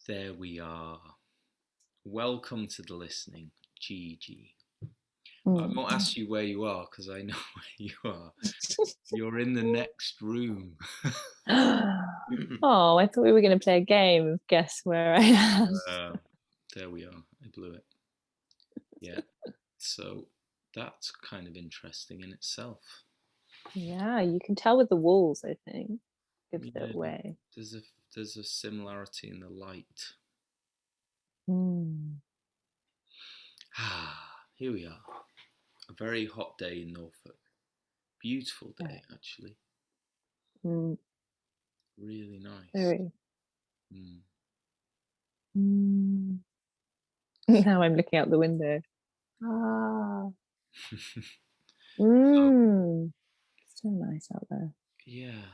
There we are. Welcome to the listening, Gigi. I Mm. won't ask you where you are because I know where you are. You're in the next room. Oh, I thought we were going to play a game of guess where I am. uh, there we are. I blew it. Yeah. So that's kind of interesting in itself. Yeah, you can tell with the walls, I think. Gives it Yeah. away. There's a there's a similarity in the light. Mm. Here we are. A very hot day in Norfolk. Beautiful day, actually. Mm. Really nice. Very. Mm. Mm. Now I'm looking out the window. Ah. So, Mm. So nice out there. yeah.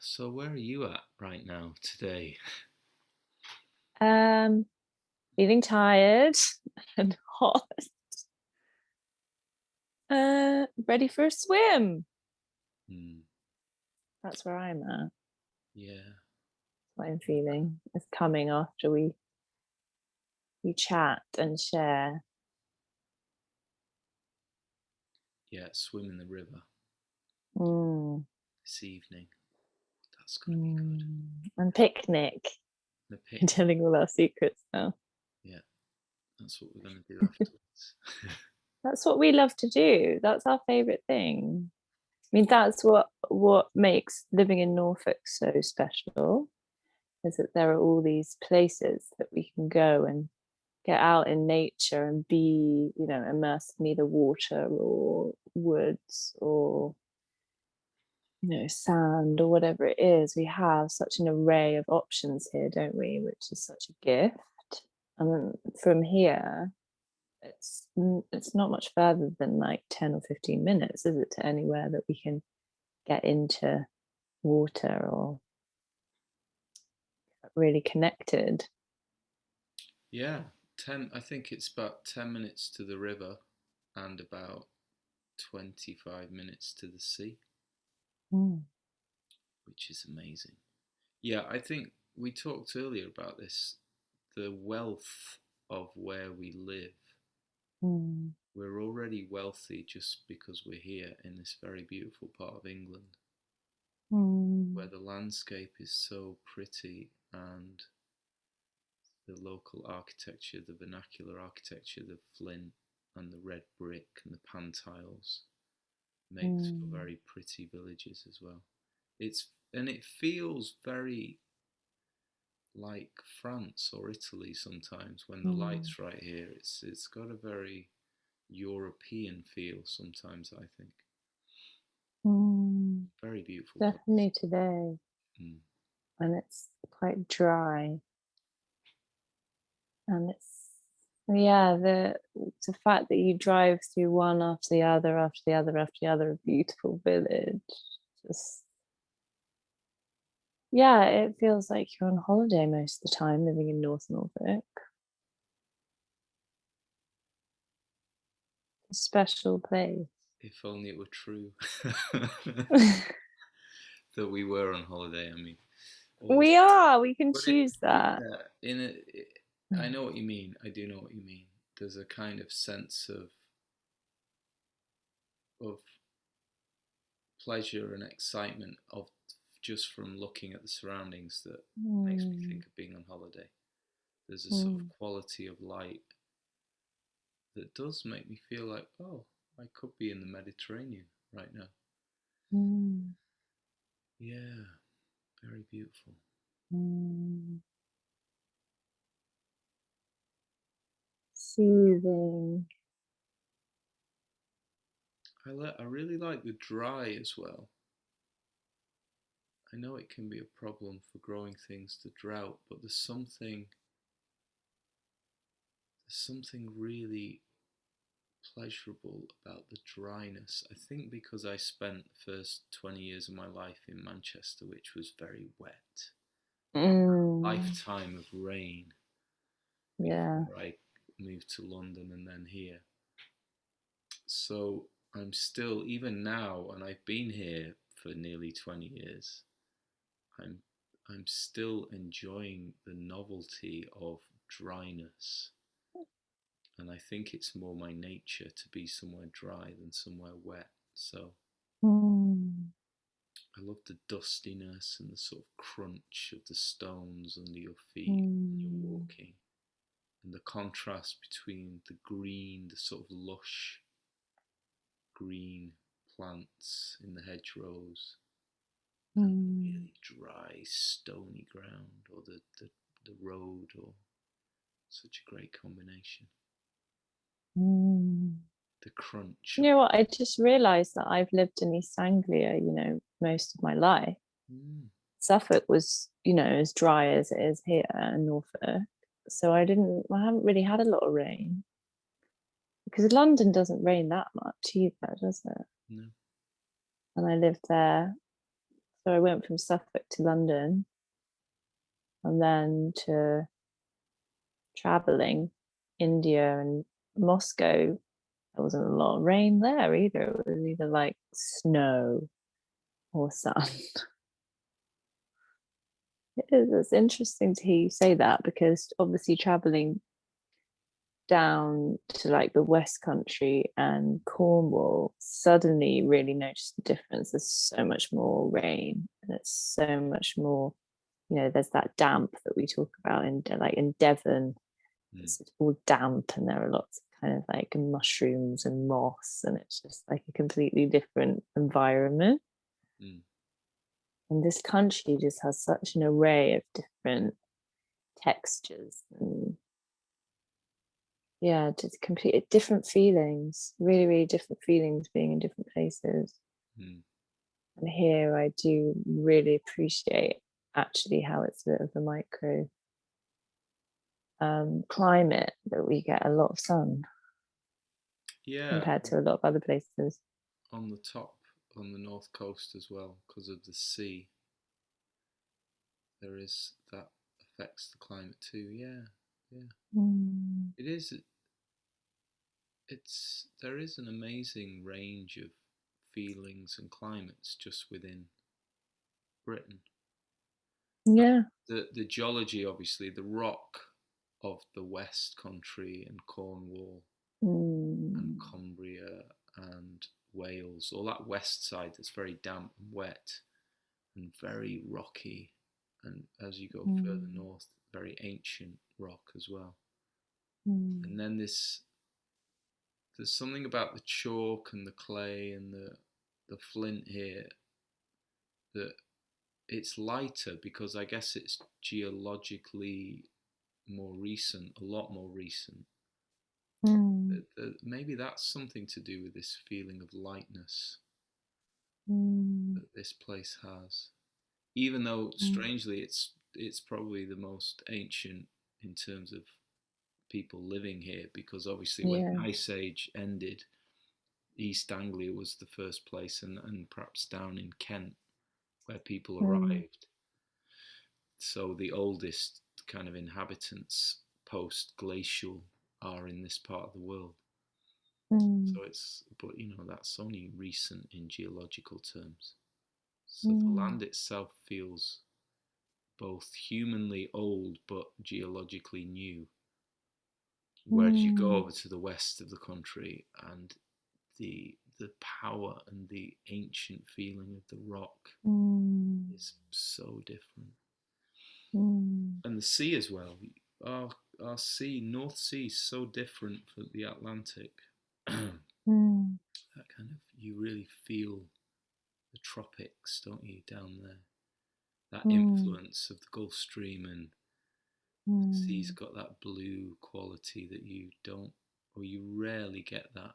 So where are you at right now today? Um, Feeling tired and hot. Ready for a swim. Hmm. That's where I'm at. Yeah. What I'm feeling. It's coming after we chat and share. Yeah, swim in the river Mm. this evening. That's gonna be good. And picnic. The I'm picnic. telling all our secrets now. Yeah, that's what we're gonna do afterwards. That's what we love to do. That's our favorite thing. I mean, that's what makes living in Norfolk so special, is that there are all these places that we can go and get out in nature and be, immersed in either water or woods or sand or whatever it is. We have such an array of options here, don't we? Which is such a gift. And then from here, it's not much further than like 10 or 15 minutes, is it, to anywhere that we can get into water or really connected. Yeah, 10. I think it's about 10 minutes to the river, and about 25 minutes to the sea, Mm. which is amazing. Yeah, I think we talked earlier about this, the wealth of where we live. Mm. We're already wealthy just because we're here in this very beautiful part of England, where Mm. the landscape is so pretty, and the local architecture, the vernacular architecture, the flint and the red brick and the pan tiles makes for Mm. very pretty villages as well. It feels very like France or Italy sometimes when the Mm. light's right here. It's got a very European feel sometimes, I think. Mm. Very beautiful place. Definitely today. Mm. And it's quite dry. And yeah, the fact that you drive through one after the other, after the other, after the other, a beautiful village. Just, yeah, it feels like you're on holiday most of the time living in North Norfolk. A special place. If only it were true that we were on holiday. I mean, all, We can but it, choose that. yeah, I know what you mean. I do know what you mean. There's a kind of sense of pleasure and excitement of just from looking at the surroundings that makes me Mm. think of being on holiday. There's a sort of Mm. quality of light that does make me feel like, oh, I could be in the Mediterranean right now. Mm. Yeah, very beautiful. Mm. Soothing. I really like the dry as well. I know it can be a problem for growing things to drought, but there's something really pleasurable about the dryness. I think because I spent the first 20 years of my life in Manchester, which was very wet, Mm. lifetime of rain Yeah. before I moved to London and then here. So I'm still, even now, and I've been here for nearly 20 years, I'm I'm still enjoying the novelty of dryness. And I think it's more my nature to be somewhere dry than somewhere wet. So I love the dustiness and the sort of crunch of the stones under your feet when you're walking, and the contrast between the green, the sort of lush green plants in the hedgerows, and the really dry, stony ground, or the road, or such a great combination. The crunch. You know what? I just realised that I've lived in East Anglia, most of my life. Suffolk was, as dry as it is here in Norfolk. So I haven't really had a lot of rain. Because London doesn't rain that much either, does it? No. And I lived there. So I went from Suffolk to London and then to traveling India and Moscow. There wasn't a lot of rain there either. It was either like snow or sun. It's interesting to hear you say that, because obviously traveling down to like the West Country and Cornwall, suddenly really noticed the difference. There's so much more rain, and it's so much more, there's that damp that we talk about in Devon. It's all damp, and there are lots of kind of like mushrooms and moss, and it's just like a completely different environment. And this country just has such an array of different textures and just complete different feelings, really, really different feelings being in different places. And here I do really appreciate actually how it's a bit of a micro climate, that we get a lot of sun compared to a lot of other places. On the top, on the north coast as well, because of the sea, there is that affects the climate too. It is. There is an amazing range of feelings and climates just within Britain. The geology, obviously, the rock of the West Country and Cornwall and Cumbria and Wales, all that west side that's very damp and wet and very rocky, and as you go further north, very ancient rock as well. And then there's something about the chalk and the clay and the flint here that it's lighter, because I guess it's geologically more recent, a lot more recent. Maybe that's something to do with this feeling of lightness that this place has, even though strangely it's probably the most ancient in terms of people living here, because obviously when the Ice Age ended, East Anglia was the first place, and perhaps down in Kent where people arrived. So the oldest kind of inhabitants post-glacial are in this part of the world. So but that's only recent in geological terms. So the land itself feels both humanly old but geologically new. Whereas you go over to the west of the country, and the power and the ancient feeling of the rock is so different. And the sea as well. Our sea, North Sea, is so different from the Atlantic. That kind of, you really feel the tropics, don't you, down there? That influence of the Gulf Stream, and the sea's got that blue quality that you don't, or you rarely get that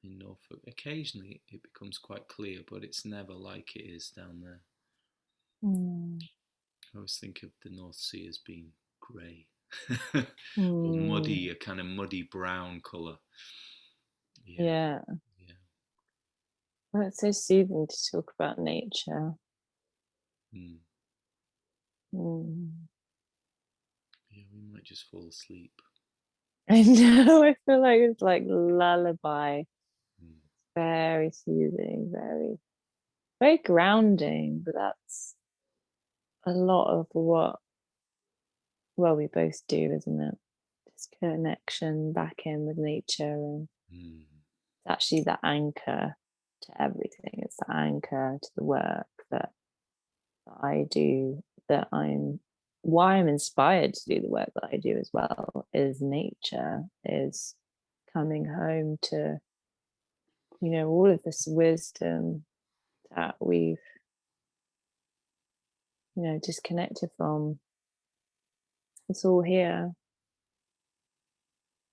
in Norfolk. Occasionally it becomes quite clear, but it's never like it is down there. I always think of the North Sea as being grey or muddy, a kind of muddy brown colour. Yeah. Well, it's so soothing to talk about nature. Yeah, we might just fall asleep. I know, I feel like it's like lullaby. Very soothing, very, very grounding, but that's a lot of what, well, we both do, isn't it? This connection back in with nature, and Mm. it's actually the anchor to everything. It's the anchor to the work that I do, that I'm why I'm inspired to do the work that I do as well, is nature, is coming home to, all of this wisdom that we've, disconnected from. It's all here.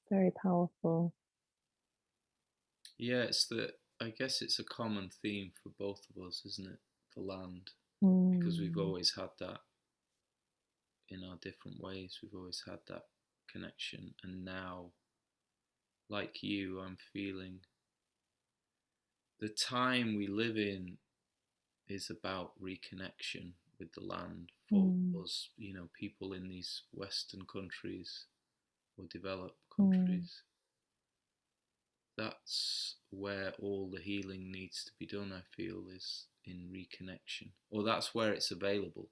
Very powerful. Yeah, I guess it's a common theme for both of us, isn't it? The land, because we've Mm, always had that in our different ways. We've always had that connection, and now, like you, I'm feeling the time we live in is about reconnection with the land for mm, us, people in these Western countries or developed mm, countries. That's where all the healing needs to be done, I feel, is in reconnection. Or that's where it's available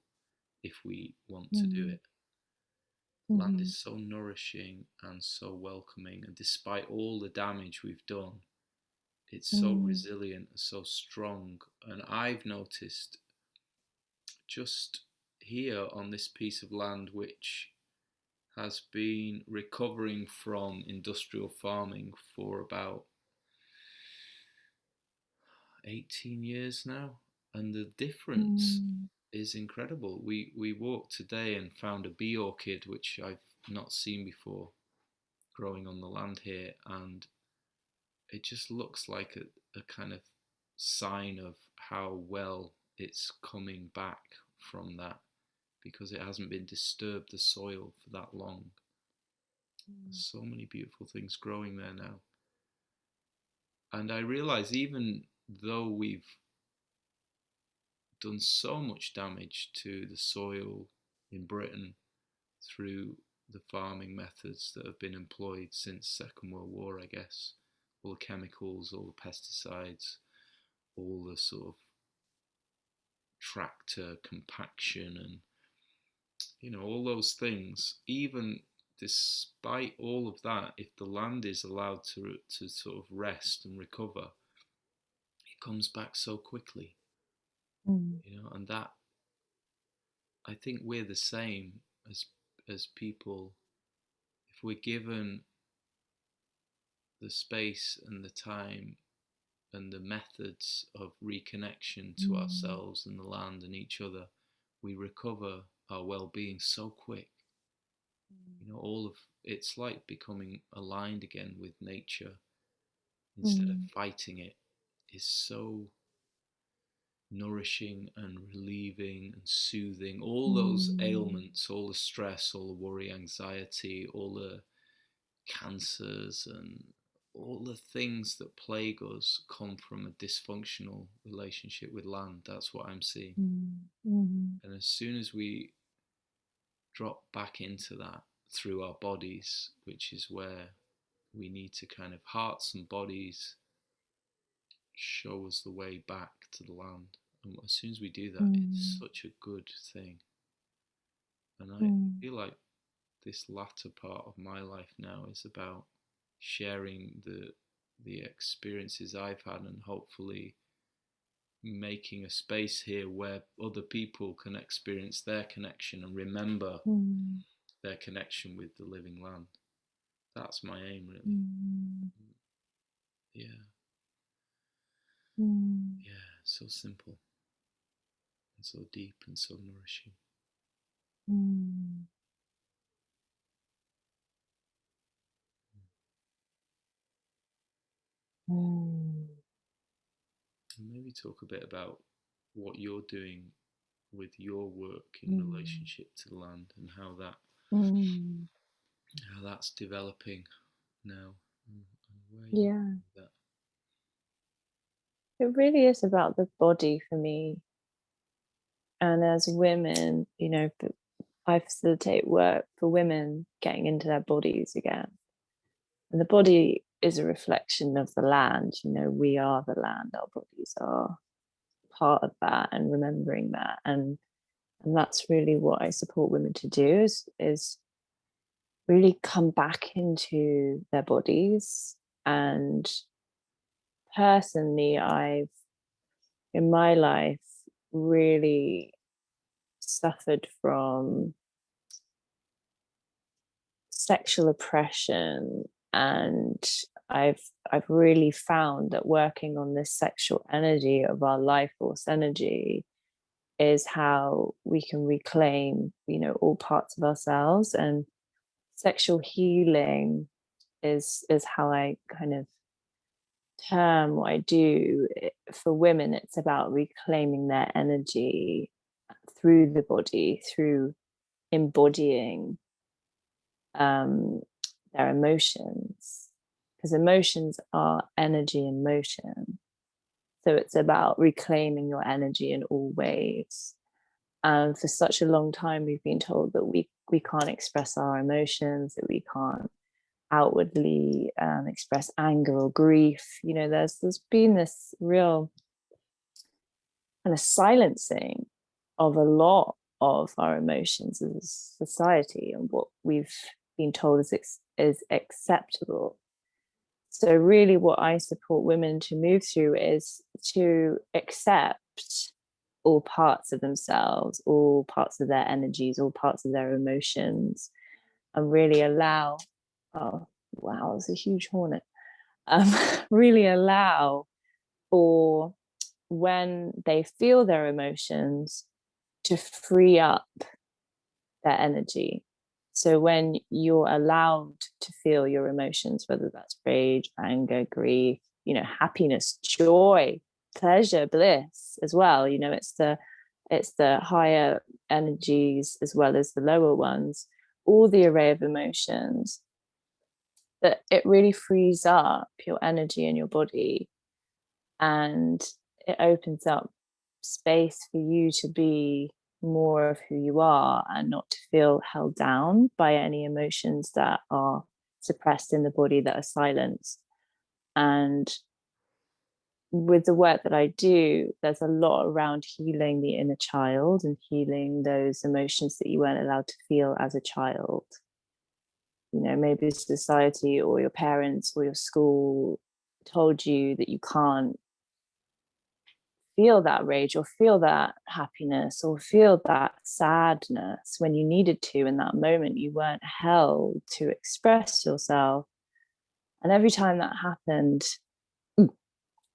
if we want to do mm, it. The land is mhm, so nourishing and so welcoming, and despite all the damage we've done, it's so mm, resilient and so strong. And I've noticed just here on this piece of land, which has been recovering from industrial farming for about 18 years now, and the difference mm, is incredible. We walked today and found a bee orchid which I've not seen before growing on the land here, and it just looks like a kind of sign of how well it's coming back from that, because it hasn't been disturbed the soil for that long. There's so many beautiful things growing there now. And I realize, even though we've done so much damage to the soil in Britain through the farming methods that have been employed since Second World War, I guess, all the chemicals, all the pesticides, all the sort of tractor compaction, and all those things. Even despite all of that, if the land is allowed to sort of rest and recover, it comes back so quickly. mm, And that, I think we're the same as people. If we're given the space and the time and the methods of reconnection to mm, ourselves and the land and each other, we recover our well-being so quick. All of it's like becoming aligned again with nature instead of mm, fighting it is so nourishing and relieving and soothing. All those mm, ailments, all the stress, all the worry, anxiety, all the cancers, and all the things that plague us come from a dysfunctional relationship with land. That's what I'm seeing. mm, mhm, And as soon as we drop back into that through our bodies, which is where we need to kind of, hearts and bodies show us the way back to the land. And as soon as we do that, it's mm, such a good thing. And I mm, feel like this latter part of my life now is about sharing the experiences I've had, and hopefully making a space here where other people can experience their connection and remember mm, their connection with the living land. That's my aim, really. mm, Yeah, mm, yeah, so simple and so deep and so nourishing. mm, mm, And maybe talk a bit about what you're doing with your work in mm, relationship to the land, and mm. how that's developing now, and where you Yeah, with that. it really is about the body for me. And as women, I facilitate work for women getting into their bodies again. And the body is a reflection of the land. We are the land, our bodies are part of that, and remembering that. And And that's really what I support women to do, is really come back into their bodies. And personally, I've, in my life, really suffered from sexual oppression, and I've really found that working on this sexual energy of our life force energy is how we can reclaim, all parts of ourselves. And sexual healing is how I kind of term what I do. For women, it's about reclaiming their energy through the body, through embodying their emotions, because emotions are energy in motion. So it's about reclaiming your energy in all ways. And for such a long time, we've been told that we can't express our emotions, that we can't outwardly express anger or grief. There's been this real kind of silencing of a lot of our emotions as a society, and what we've been told is acceptable. So really what I support women to move through is to accept all parts of themselves, all parts of their energies, all parts of their emotions, and really allow, oh wow, it's a huge hornet. Really allow for, when they feel their emotions, to free up their energy. So when you're allowed to feel your emotions, whether that's rage, anger, grief, happiness, joy, pleasure, bliss as well, it's the higher energies as well as the lower ones, all the array of emotions, that it really frees up your energy in your body, and it opens up space for you to be more of who you are, and not to feel held down by any emotions that are suppressed in the body, that are silenced. And with the work that I do, there's a lot around healing the inner child and healing those emotions that you weren't allowed to feel as a child. Maybe society or your parents or your school told you that you can't feel that rage or feel that happiness or feel that sadness when you needed to in that moment. You weren't held to express yourself. And every time that happened,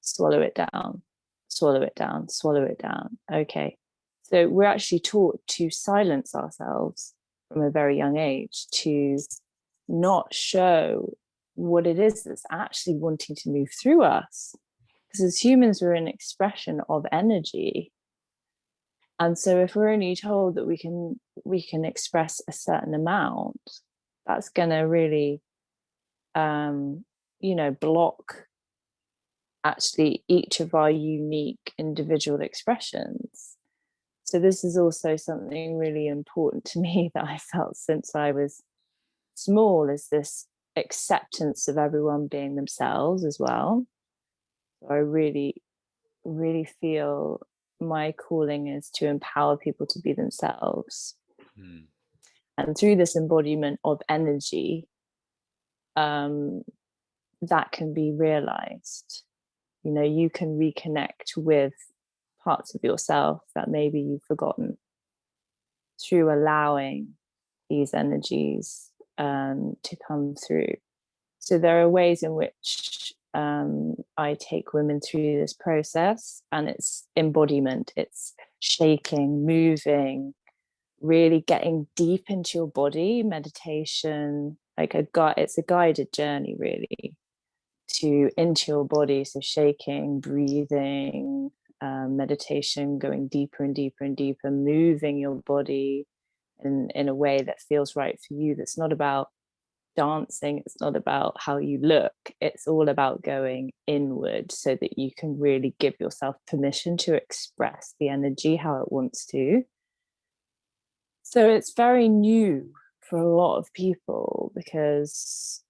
swallow it down, swallow it down, swallow it down. Okay. So we're actually taught to silence ourselves from a very young age, to not show what it is that's actually wanting to move through us. Because as humans, we're an expression of energy. And so if we're only told that we can express a certain amount, that's going to really block actually each of our unique individual expressions. So this is also something really important to me that I felt since I was small, is this acceptance of everyone being themselves as well. So I really, really feel my calling is to empower people to be themselves. And through this embodiment of energy, that can be realized. You can reconnect with parts of yourself that maybe you've forgotten, through allowing these energies to come through. So there are ways in which I take women through this process, and it's embodiment, it's shaking, moving, really getting deep into your body, meditation, it's a guided journey really into your body. So shaking, breathing, meditation, going deeper and deeper and deeper, moving your body in a way that feels right for you. That's not about dancing, it's not about how you look, it's all about going inward, so that you can really give yourself permission to express the energy how it wants to. So it's very new for a lot of people, because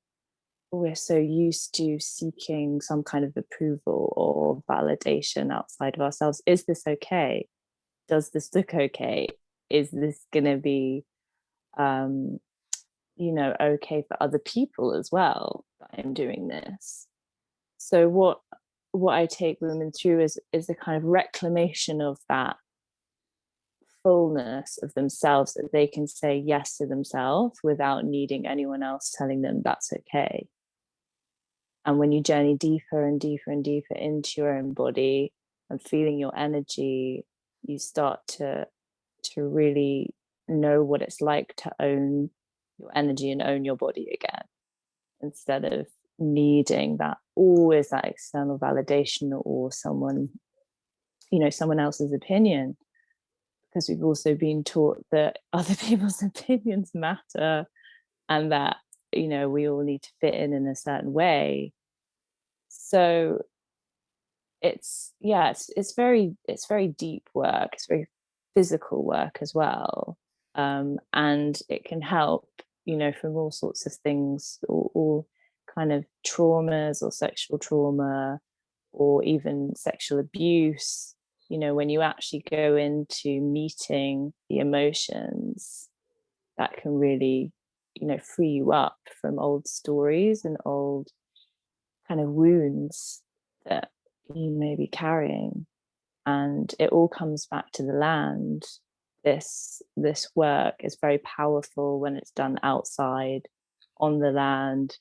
we're so used to seeking some kind of approval or validation outside of ourselves. Is this okay? Does this look okay? is this going to be okay for other people as well that I'm doing this? So what I take women through is the kind of reclamation of that fullness of themselves, that they can say yes to themselves without needing anyone else telling them that's okay. And when you journey deeper and deeper and deeper into your own body and feeling your energy, you start to really know what it's like to own your energy and own your body again, instead of needing that always that external validation or someone else's opinion, because we've also been taught that other people's opinions matter, and that we all need to fit in a certain way. So it's very deep work. It's very physical work as well, and it can help from all sorts of things, or kind of traumas, or sexual trauma, or even sexual abuse. When you actually go into meeting the emotions, that can really free you up from old stories and old kind of wounds that you may be carrying. And it all comes back to the land. This work is very powerful when it's done outside on the land,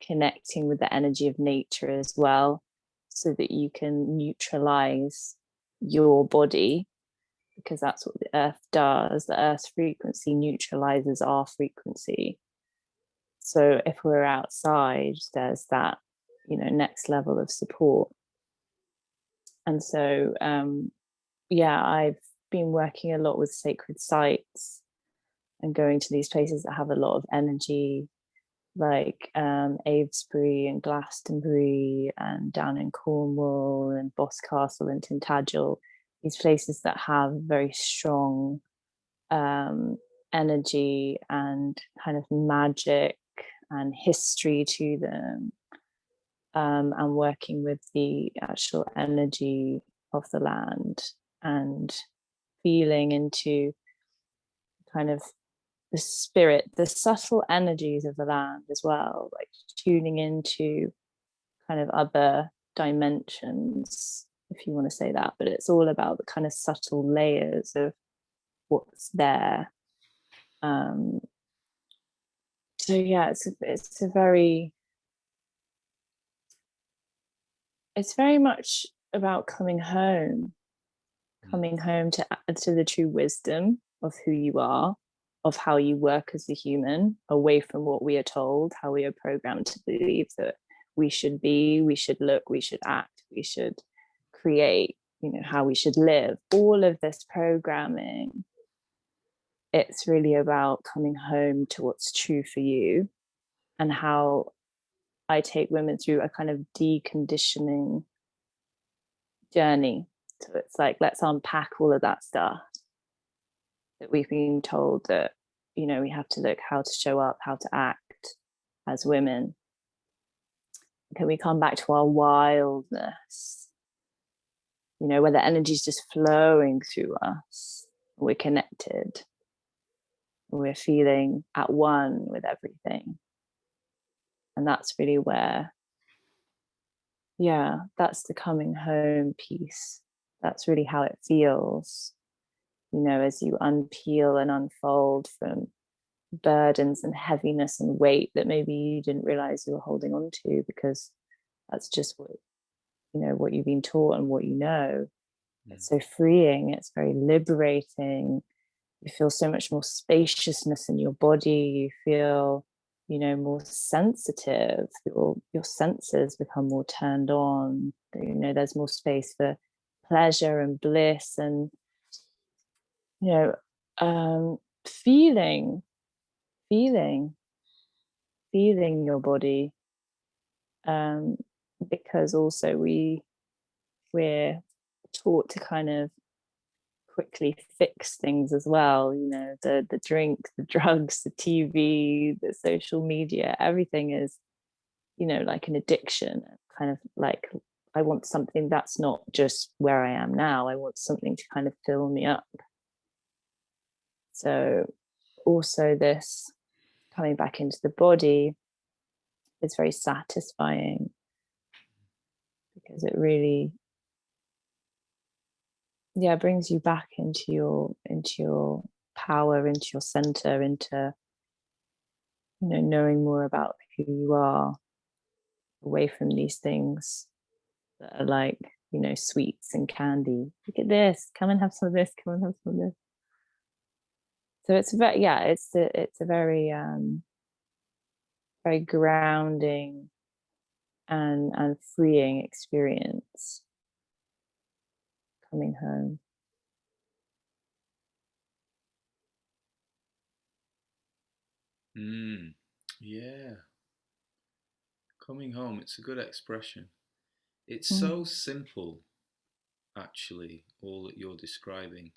connecting with the energy of nature as well, so that you can neutralize your body, because that's what the earth does. The earth's frequency neutralizes our frequency. So if we're outside, there's that next level of support. And so I've been working a lot with sacred sites and going to these places that have a lot of energy, like Avesbury and Glastonbury, and down in Cornwall and Boscastle and Tintagel, these places that have very strong energy and kind of magic and history to them, and working with the actual energy of the land, and feeling into kind of the spirit, the subtle energies of the land as well, like tuning into kind of other dimensions, if you want to say that. But it's all about the kind of subtle layers of what's there. So yeah, it's very much about coming home to the true wisdom of who you are, of how you work as a human, away from what we are told, how we are programmed to believe that we should be, we should look, we should act, we should create, how we should live. All of this programming, it's really about coming home to what's true for you, and how I take women through a kind of deconditioning journey. So it's like, let's unpack all of that stuff that we've been told that, we have to look, how to show up, how to act as women. Can we come back to our wildness, where the energy is just flowing through us? We're connected. We're feeling at one with everything. And that's really where, that's the coming home piece. That's really how it feels, as you unpeel and unfold from burdens and heaviness and weight that maybe you didn't realize you were holding on to, because that's just what you've been taught and what you know. It's so freeing. It's very liberating. You feel so much more spaciousness in your body. You feel more sensitive. Your senses become more turned on. There's more space for pleasure and bliss, and feeling your body, because also we're taught to kind of quickly fix things as well. The drink, the drugs, the TV, the social media, everything is like an addiction. Kind of like, I want something that's not just where I am now. I want something to kind of fill me up. So also this coming back into the body is very satisfying because it really, yeah, brings you back into your power, into your center, into, knowing more about who you are, away from these things that are like, sweets and candy. Look at this, come and have some of this, come and have some of this. So it's very, yeah, it's a very very grounding and freeing experience coming home. Yeah, coming home, it's a good expression. It's so Mm, simple, actually, all that you're describing,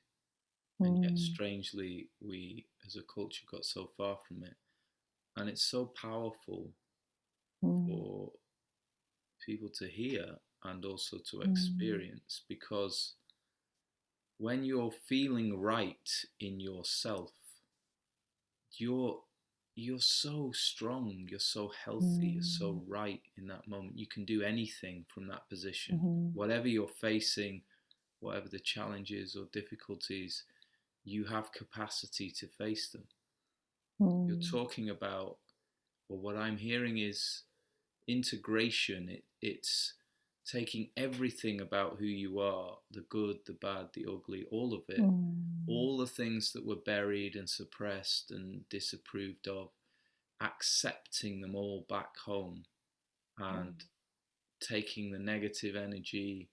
and yet mm, strangely, we as a culture got so far from it. And it's so powerful mm, for people to hear and also to mm, experience, because when you're feeling right in yourself, you're you're so strong, you're so healthy, you're mm, so right in that moment. You can do anything from that position. mhm, Whatever you're facing, whatever the challenges or difficulties, you have capacity to face them. You're mm, talking about, or what I'm hearing is integration. It's taking everything about who you are, the good, the bad, the ugly, all of it, mm, all the things that were buried and suppressed and disapproved of, accepting them all back home and taking the negative energy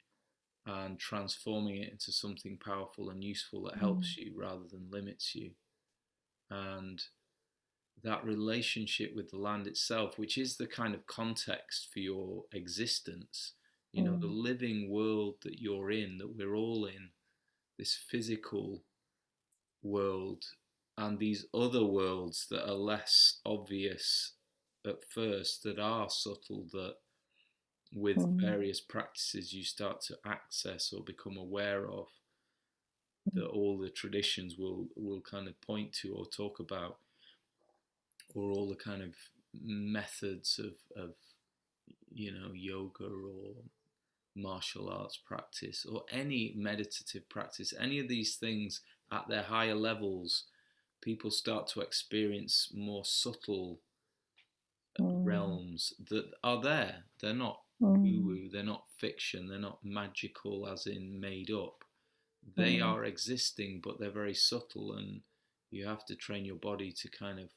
and transforming it into something powerful and useful that mm, helps you rather than limits you. And that relationship with the land itself, which is the kind of context for your existence, the mm, living world that you're in, that we're all in, this physical world, and these other worlds that are less obvious at first, that are subtle, that with mm, various practices you start to access or become aware of, mm, that all the traditions will kind of point to or talk about, or all the kind of methods of yoga or martial arts practice or any meditative practice, any of these things at their higher levels, people start to experience more subtle mm, realms that are there. They're not woo mm, woo, they're not fiction, they're not magical as in made up. They mm, are existing, but they're very subtle, and you have to train your body to kind of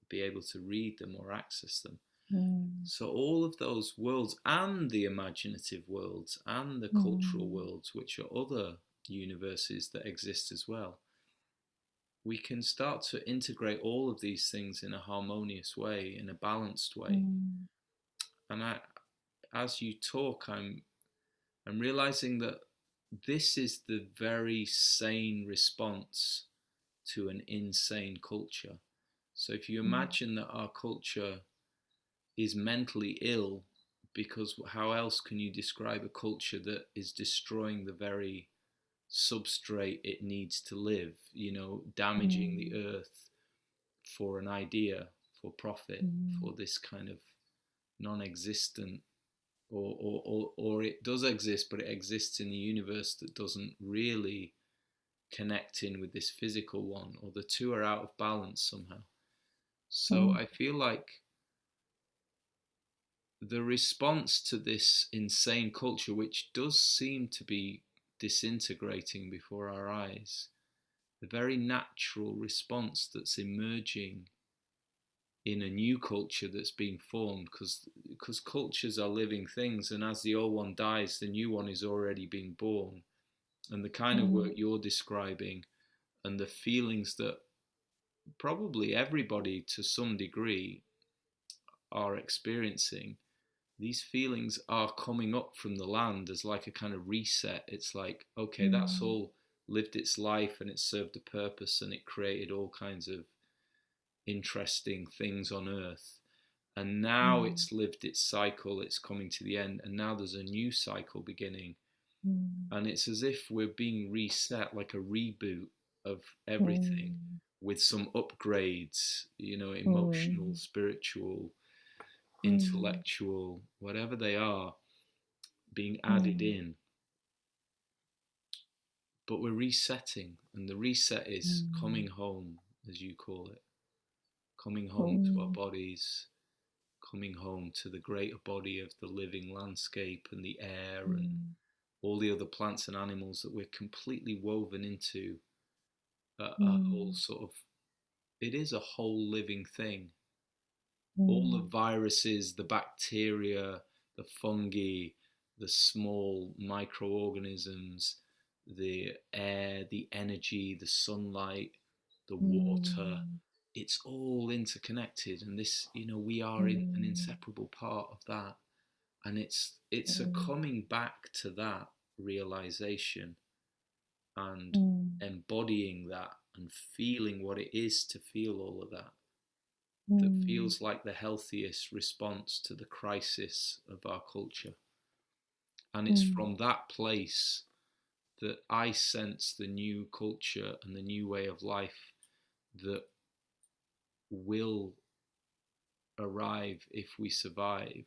be able to read them or access them. mm, So, all of those worlds, and the imaginative worlds, and the cultural mm, worlds, which are other universes that exist as well, we can start to integrate all of these things in a harmonious way, in a balanced way. mm, And as you talk, I'm realizing that this is the very sane response to an insane culture. So if you mm, imagine that our culture is mentally ill, because how else can you describe a culture that is destroying the very substrate it needs to live, damaging the mm, earth for an idea, for profit, mm, for this kind of non-existent, or it does exist, but it exists in a universe that doesn't really connect in with this physical one, or the two are out of balance somehow. So mm, I feel like the response to this insane culture, which does seem to be disintegrating before our eyes, the very natural response that's emerging in a new culture that's being formed, because cultures are living things, and as the old one dies, the new one is already being born. And the kind of work mm, you're describing, and the feelings that probably everybody to some degree are experiencing, these feelings are coming up from the land as like a kind of reset. It's like, okay, that's mm, all lived its life and it served a purpose and it created all kinds of interesting things on earth. And now mm, it's lived its cycle, it's coming to the end, and now there's a new cycle beginning. mm, And it's as if we're being reset, like a reboot of everything, mm, with some upgrades, emotional, mm, spiritual, mm, intellectual, whatever they are, being added mm, in. But we're resetting, and the reset is coming mm, home, as you call it, coming home to our mm, bodies, coming home to the greater body of the living landscape and the air and mm, all the other plants and animals that we're completely woven into a whole mm, sort of, it is a whole living thing. All the mm, viruses, the bacteria, the fungi, the small microorganisms, the air, the energy, the sunlight, the water, mm, it's all interconnected. And this, we are in an mm, inseparable part of that. And it's a mm, coming back to that realization and mm, embodying that and feeling what it is to feel all of that, that mm, feels like the healthiest response to the crisis of our culture. And it's mm, from that place that I sense the new culture and the new way of life that will arrive if we survive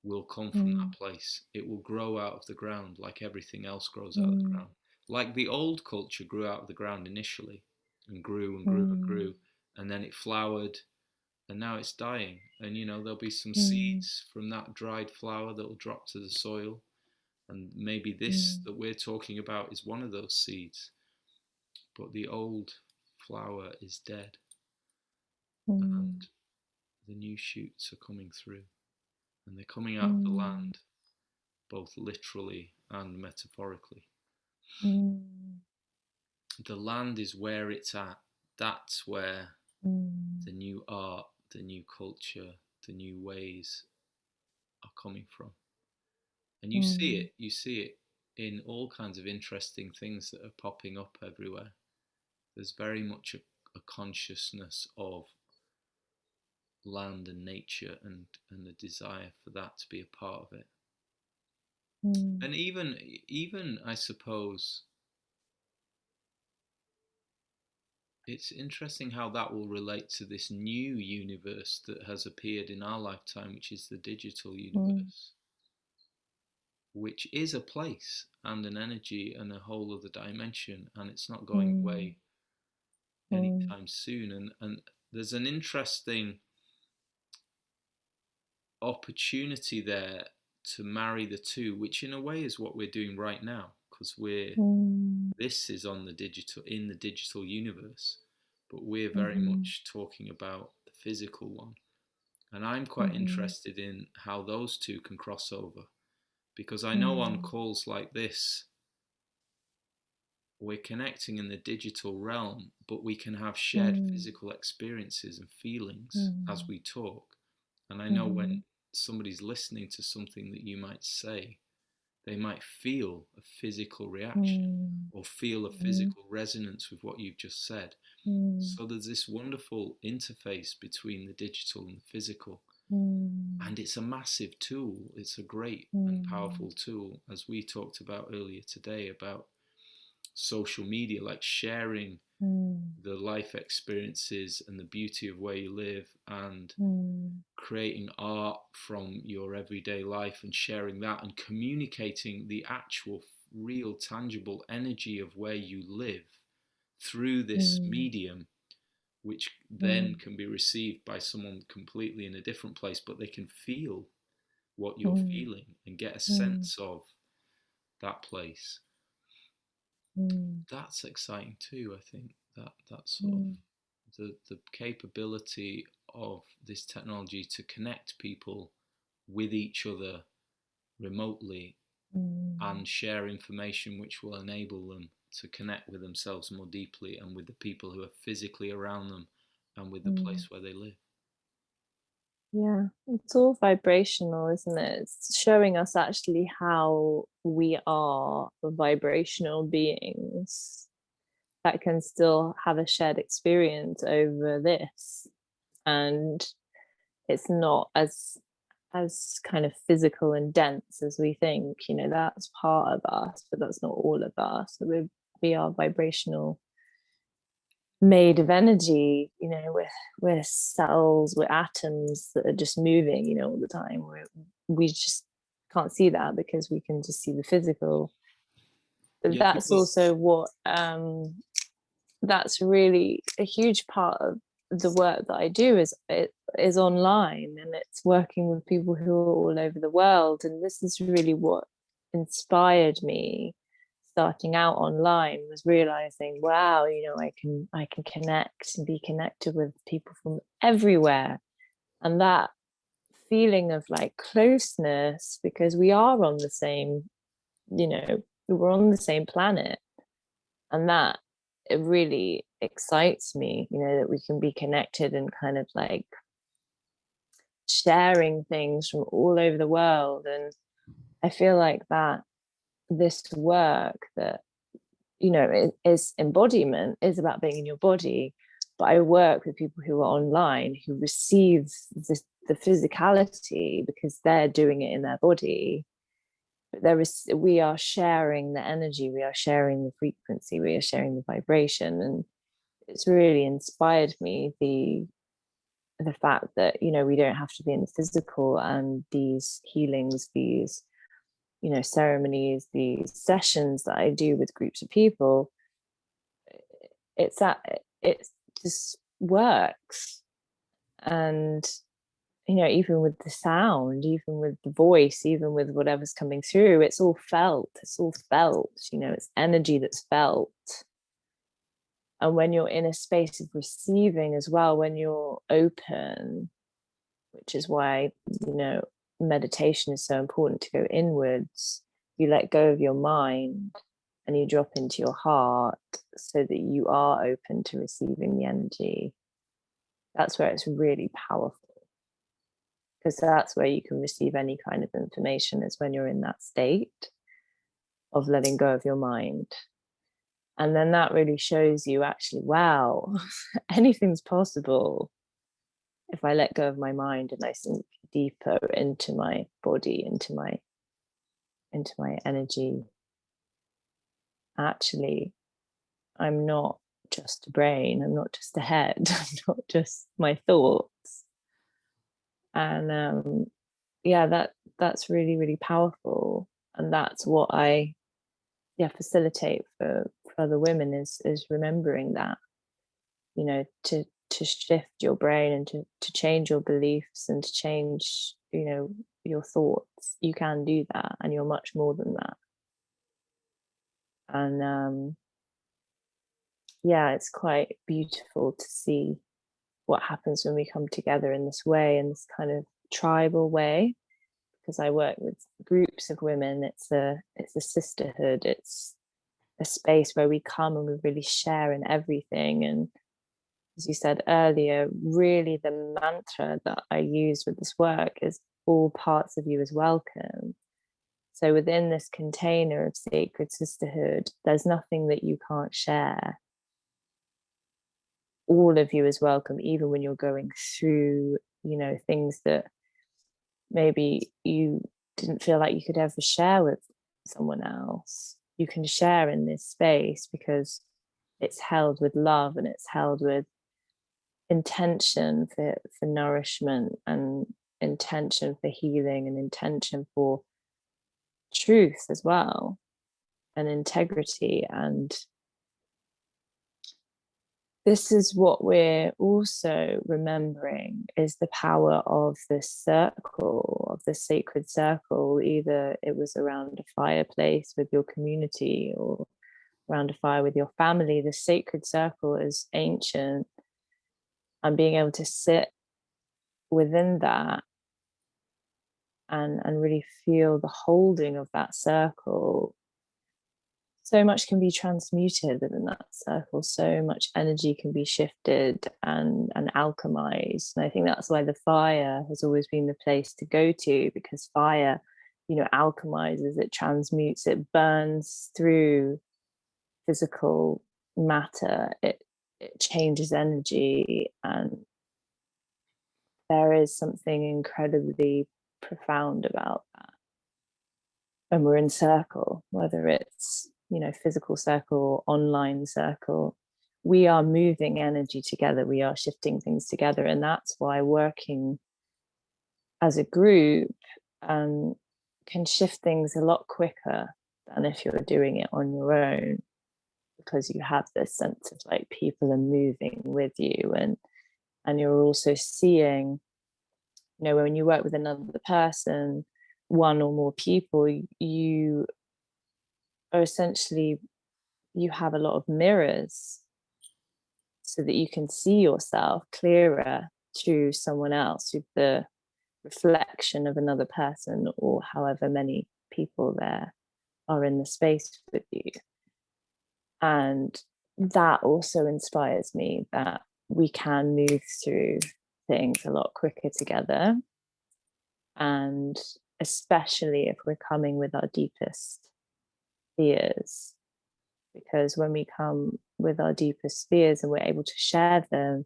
will come from that mm, place. It will grow out of the ground like everything else grows out of the mm, ground. Like the old culture grew out of the ground initially and grew and grew and mm, grew, and then it flowered, and now it's dying. And there'll be some mm, seeds from that dried flower that will drop to the soil, and maybe this mm, that we're talking about is one of those seeds. But the old flower is dead, and mm, the new shoots are coming through, and they're coming out of the mm, land, both literally and metaphorically. mm, The land is where it's at. That's where mm, the new art, the new culture, the new ways are coming from. And mm, you see it in all kinds of interesting things that are popping up everywhere. There's very much a consciousness of land and nature, and the desire for that to be a part of it. mm, And even I suppose it's interesting how that will relate to this new universe that has appeared in our lifetime, which is the digital mm, universe, which is a place and an energy and a whole other dimension, and it's not going mm, away mm, anytime soon. And there's an interesting opportunity there to marry the two, which in a way is what we're doing right now, because we're mm, this is on the digital in the digital universe, but we're very mhm, much talking about the physical one. And I'm quite mhm, interested in how those two can cross over, because I know on mm, calls like this we're connecting in the digital realm, but we can have shared mm, physical experiences and feelings as mm, we talk. And I know when mhm, somebody's listening to something that you might say, they might feel a physical reaction mm, or feel a mhm, physical resonance with what you've just said. mm, So there's this wonderful interface between the digital and the physical. mm, And it's a massive tool. It's a great and mm, powerful tool, as we talked about earlier today about social media, like sharing mm, the life experiences and the beauty of where you live, and mm, creating art from your everyday life and sharing that and communicating the actual real tangible energy of where you live through this mm, medium, which then mm, can be received by someone completely in a different place, but they can feel what you're mm, feeling and get a mm, sense of that place. mm, That's exciting too, I think, that sort of mm, the capability of this technology to connect people with each other remotely mm, and share information which will enable them to connect with themselves more deeply and with the people who are physically around them and with the mm. place where they live. Yeah, it's all vibrational, isn't it? It's showing us actually how we are vibrational beings that can still have a shared experience over this. And it's not as kind of physical and dense as we think. That's part of us, but that's not all of us. So we are vibrational made of energy, you know, we're cells, we're atoms that are just moving, you know, all the time. We just can't see that because we can just see the physical. But Yeah, that's people. also what that's really a huge part of the work that I do is online, and it's working with people who are all over the world. And this is really what inspired me starting out online, was realizing, wow, you know, I can connect and be connected with people from everywhere. And that feeling of like closeness, because we are on the same, you know, we're on the same planet. And that, it really excites me, you know, that we can be connected and kind of like sharing things from all over the world. And I feel like that this work that, you know, is embodiment, is about being in your body. But I work with people who are online who receive the physicality because they're doing it in their body. But we are sharing the energy, we are sharing the frequency, we are sharing the vibration. And it's really inspired me, the fact that, you know, we don't have to be in the physical, and these healings, these, you know, ceremonies, these sessions that I do with groups of people, it just works. And, you know, even with the sound, even with the voice, even with whatever's coming through, it's all felt, you know, it's energy that's felt. And when you're in a space of receiving as well, when you're open, which is why, you know, meditation is so important, to go inwards, you let go of your mind and you drop into your heart so that you are open to receiving the energy. That's where it's really powerful, because that's where you can receive any kind of information, is when you're in that state of letting go of your mind. And then that really shows you, actually, wow, anything's possible if I let go of my mind and I sink deeper into my body, into my energy. Actually, I'm not just a brain, I'm not just a head, I'm not just my thoughts. And yeah, that's really, really powerful. And that's what I, yeah, facilitate for other women, is remembering that, you know, to shift your brain and to change your beliefs and to change, you know, your thoughts. You can do that, and you're much more than that. And yeah, it's quite beautiful to see what happens when we come together in this way, in this kind of tribal way. Because I work with groups of women, it's a sisterhood, it's a space where we come and we really share in everything. And as you said earlier, really the mantra that I use with this work is all parts of you is welcome. So within this container of sacred sisterhood, there's nothing that you can't share. All of you is welcome, even when you're going through, you know, things that maybe you didn't feel like you could ever share with someone else. You can share in this space because it's held with love, and it's held with intention for nourishment, and intention for healing, and intention for truth as well, and integrity. And this is what we're also remembering, is the power of this circle, of the sacred circle. Either it was around a fireplace with your community, or around a fire with your family. The sacred circle is ancient, and being able to sit within that and really feel the holding of that circle. So much can be transmuted within that circle, so much energy can be shifted and alchemized. And I think that's why the fire has always been the place to go to, because fire, you know, alchemizes, it transmutes, it burns through physical matter, it changes energy. And there is something incredibly profound about that when we're in circle, whether it's, you know, physical circle or online circle. we are moving energy together, we are shifting things together. And that's why working as a group can shift things a lot quicker than if you're doing it on your own, because you have this sense of like people are moving with you, and you're also seeing, you know, when you work with another person, one or more people, you are essentially, you have a lot of mirrors so that you can see yourself clearer to someone else, with the reflection of another person, or however many people there are in the space with you. And that also inspires me that we can move through things a lot quicker together. And especially if we're coming with our deepest fears, because when we come with our deepest fears and we're able to share them,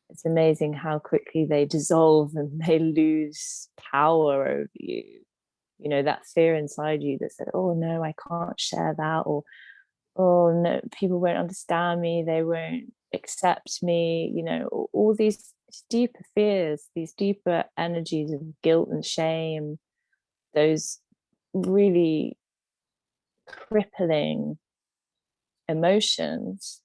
it's amazing how quickly they dissolve and they lose power over you. You know, that fear inside you that said, oh no, I can't share that, or oh no, people won't understand me, they won't accept me, you know, all these deeper fears, these deeper energies of guilt and shame, those really crippling emotions.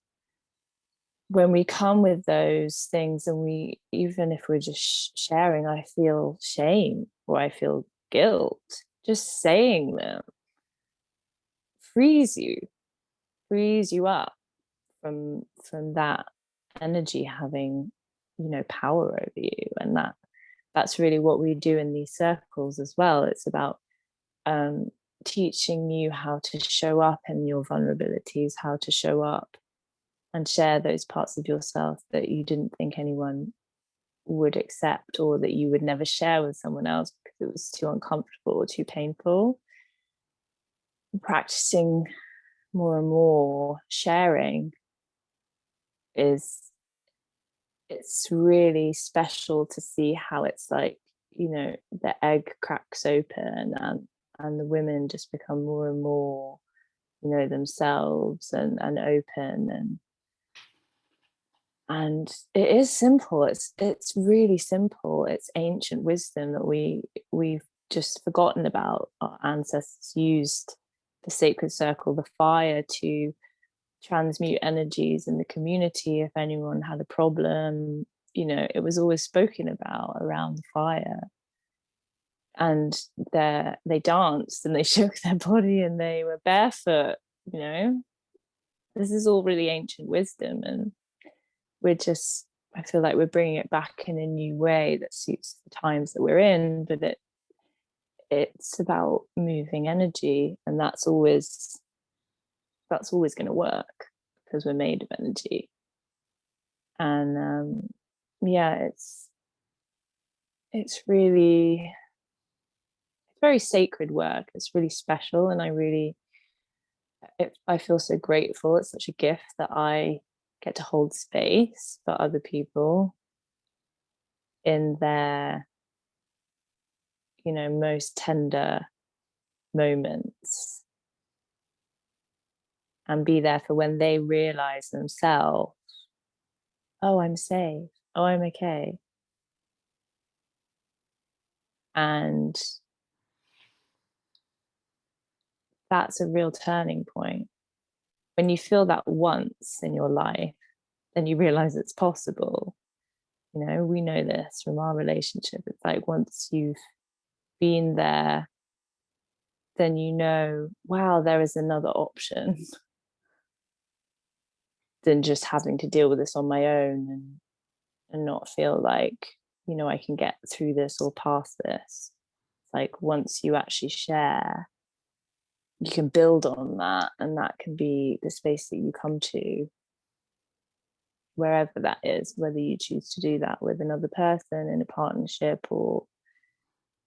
When we come with those things, and we, even if we're just sharing, I feel shame or I feel guilt, just saying them frees you up from that energy having, you know, power over you. And that's really what we do in these circles as well. It's about teaching you how to show up in your vulnerabilities, how to show up and share those parts of yourself that you didn't think anyone would accept, or that you would never share with someone else because it was too uncomfortable or too painful. Practicing more and more sharing it's really special to see how it's like, you know, the egg cracks open, and the women just become more and more, you know, themselves and open, and it is simple. It's really simple. It's ancient wisdom that we've just forgotten about. Our ancestors used the sacred circle, the fire, to transmute energies in the community. If anyone had a problem, you know, it was always spoken about around the fire. And they danced and they shook their body and they were barefoot, you know. This is all really ancient wisdom, and I feel like we're bringing it back in a new way that suits the times that we're in. But it's about moving energy, and that's always going to work because we're made of energy. And yeah, it's really, it's very sacred work. It's really special, and I feel so grateful. It's such a gift that I get to hold space for other people in their, you know, most tender moments, and be there for when they realize themselves, oh, I'm safe, oh, I'm okay. And that's a real turning point. When you feel that once in your life, then you realize it's possible. You know, we know this from our relationship. It's like once you've been there, then you know, wow, there is another option than just having to deal with this on my own, and not feel like, you know, I can get through this or past this. It's like once you actually share, you can build on that, and that can be the space that you come to, wherever that is, whether you choose to do that with another person in a partnership, or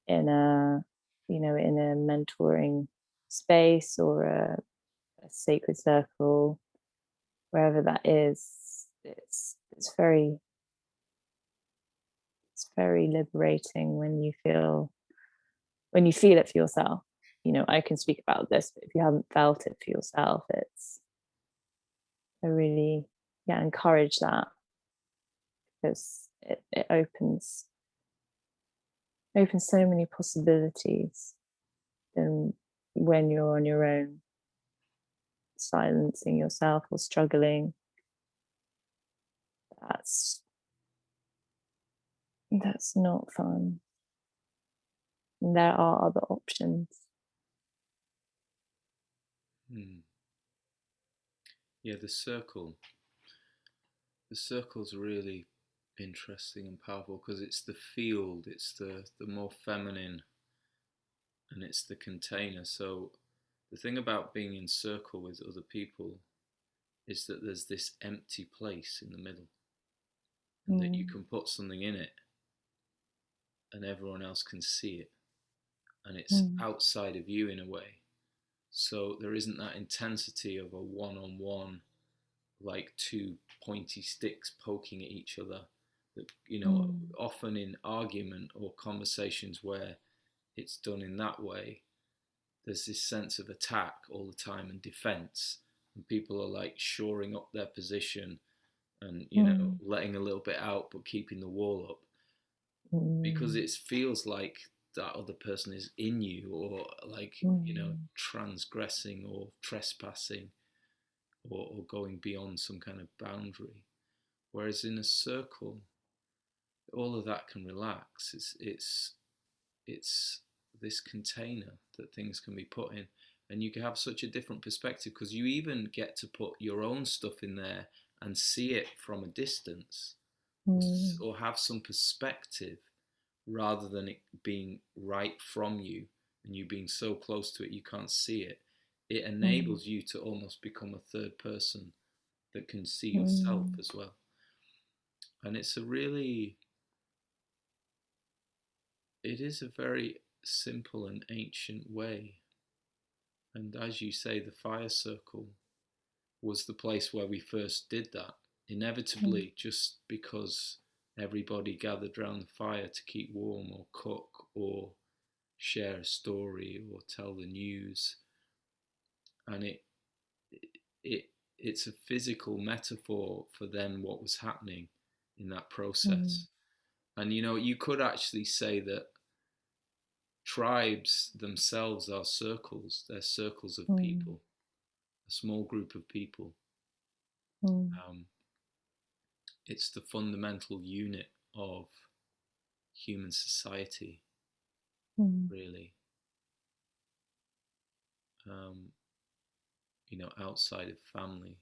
in a, you know, in a mentoring space, or a sacred circle, wherever that is. It's very liberating when you feel it for yourself. You know, I can speak about this, but if you haven't felt it for yourself, it's a really encourage that, because it opens so many possibilities than when you're on your own, silencing yourself or struggling. That's not fun. And there are other options. Yeah, the circle's really interesting and powerful because it's the field, it's the more feminine, and it's the container. So the thing about being in circle with other people is that there's this empty place in the middle, and that you can put something in it and everyone else can see it, and it's outside of you in a way. So there isn't that intensity of a one-on-one, like two pointy sticks poking at each other. That, often in argument or conversations where it's done in that way, there's this sense of attack all the time and defense, and people are like shoring up their position and letting a little bit out but keeping the wall up, because it feels like that other person is in you, or like transgressing or trespassing, or going beyond some kind of boundary. Whereas in a circle, all of that can relax. It's this container that things can be put in, and you can have such a different perspective because you even get to put your own stuff in there and see it from a distance, or have some perspective rather than it being right from you and you being so close to it you can't see it. It enables you to almost become a third person that can see yourself as well. And it is a very simple and ancient way. And as you say, the fire circle was the place where we first did that, inevitably, just because everybody gathered around the fire to keep warm or cook or share a story or tell the news. And it's a physical metaphor for then what was happening in that process. And you could actually say that tribes themselves are circles. They're circles of people, a small group of people. It's the fundamental unit of human society, really. Outside of family,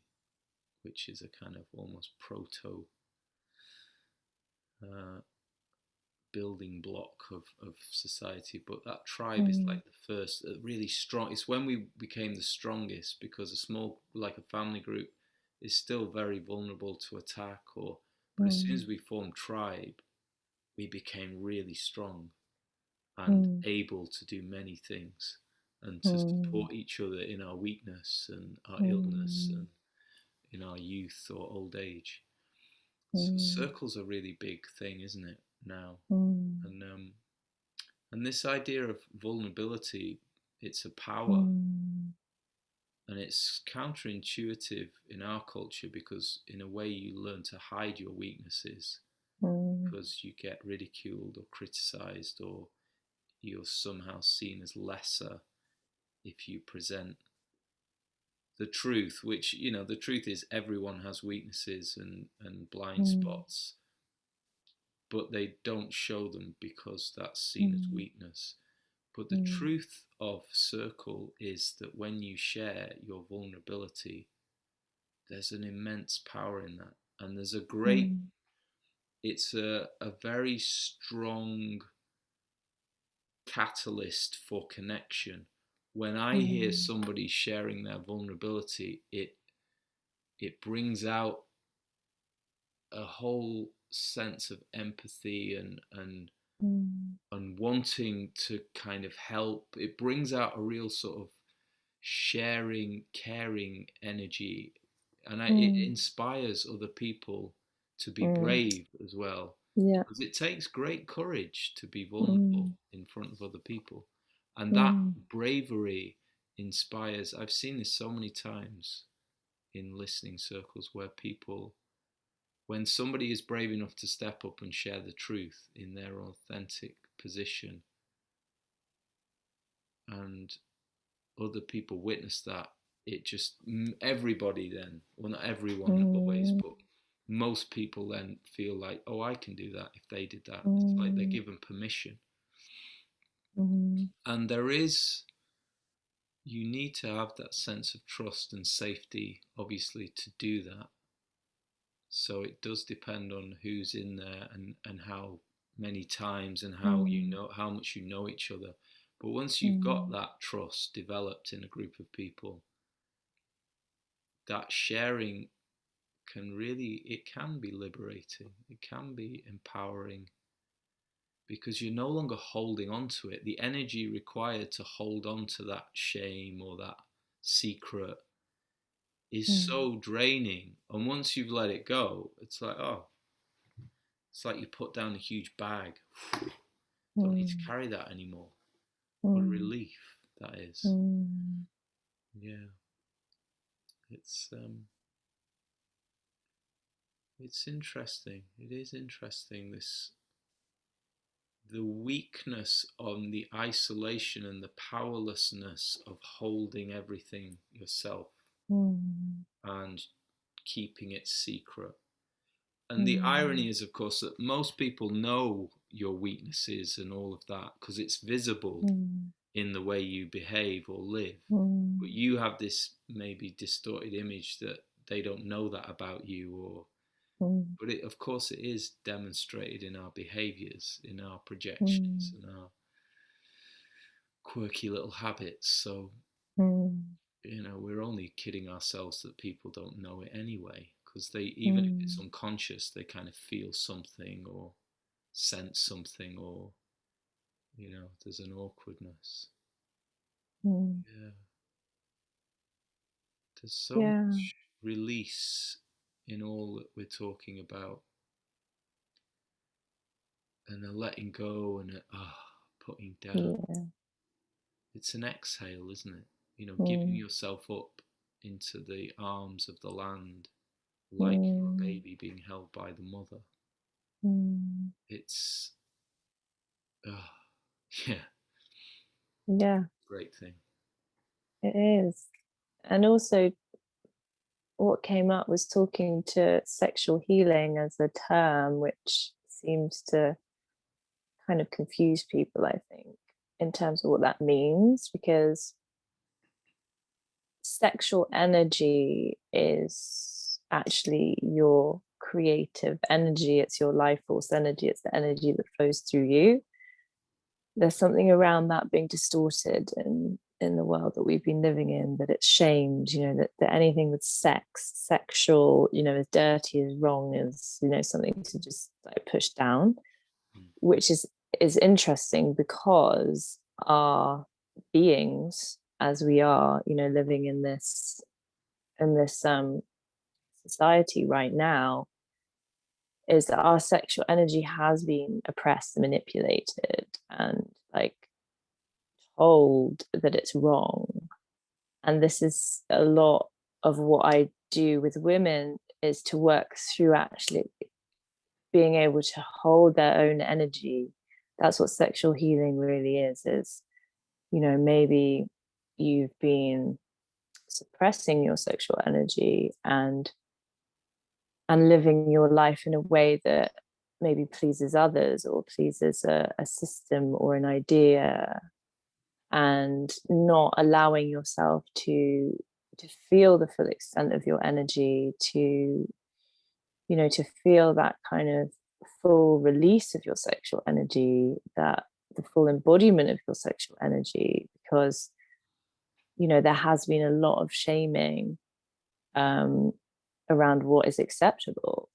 which is a kind of almost proto building block of society, but that tribe is like the first really strong. It's when we became the strongest, because a small, like a family group, is still very vulnerable to attack, but as soon as we formed tribe, we became really strong and able to do many things and to support each other in our weakness and our illness and in our youth or old age. So circles are a really big thing, isn't it, now? And this idea of vulnerability, it's a power, and it's counterintuitive in our culture, because in a way you learn to hide your weaknesses because you get ridiculed or criticized, or you're somehow seen as lesser if you present the truth, which, the truth is everyone has weaknesses and blind spots, but they don't show them because that's seen as weakness. But the truth of circle is that when you share your vulnerability, there's an immense power in that. And there's it's a very strong catalyst for connection. When I hear somebody sharing their vulnerability, it brings out a whole sense of empathy and wanting to kind of help. It brings out a real sort of sharing, caring energy, and it inspires other people to be brave as well. Yeah. Because it takes great courage to be vulnerable in front of other people, and that bravery inspires. I've seen this so many times in listening circles where people, when somebody is brave enough to step up and share the truth in their authentic position, and other people witness that, it just, everybody then, well, not everyone always, but most people then feel like, oh, I can do that if they did that. It's like they're given permission. And you need to have that sense of trust and safety, obviously, to do that. So it does depend on who's in there and how many times and how how much you know each other. But once you've got that trust developed in a group of people, that sharing it can be liberating. It can be empowering, because you're no longer holding on to it. The energy required to hold on to that shame or that secret is so draining. And once you've let it go, it's like, oh, it's like you put down a huge bag. Don't need to carry that anymore. What a relief that is. Yeah. It's interesting. It is interesting, the weakness on the isolation and the powerlessness of holding everything yourself and keeping it secret. And the irony is, of course, that most people know your weaknesses and all of that because it's visible in the way you behave or live. But you have this maybe distorted image that they don't know that about you, or but of course it is demonstrated in our behaviors, in our projections and our quirky little habits. So we're only kidding ourselves that people don't know it anyway, because they, even if it's unconscious, they kind of feel something or sense something, or there's an awkwardness. Yeah, there's so much release in all that we're talking about, and a letting go and a putting down. It's an exhale, isn't it? Giving yourself up into the arms of the land, like you're a baby being held by the mother. It's yeah, great thing. it is. And also, what came up was talking to sexual healing as a term, which seems to kind of confuse people, I think, in terms of what that means, because sexual energy is actually your creative energy. It's your life force energy. It's the energy that flows through you. There's something around that being distorted in the world that we've been living in, that it's shamed, that anything with sexual, as dirty, as wrong, as, something to just like push down, which is interesting, because our beings, as we are, living in this society right now, is that our sexual energy has been oppressed and manipulated and like told that it's wrong. And this is a lot of what I do with women, is to work through actually being able to hold their own energy. That's what sexual healing really is maybe you've been suppressing your sexual energy and living your life in a way that maybe pleases others or pleases a system or an idea, and not allowing yourself to feel the full extent of your energy, to to feel that kind of full release of your sexual energy, that the full embodiment of your sexual energy, because there has been a lot of shaming around what is acceptable,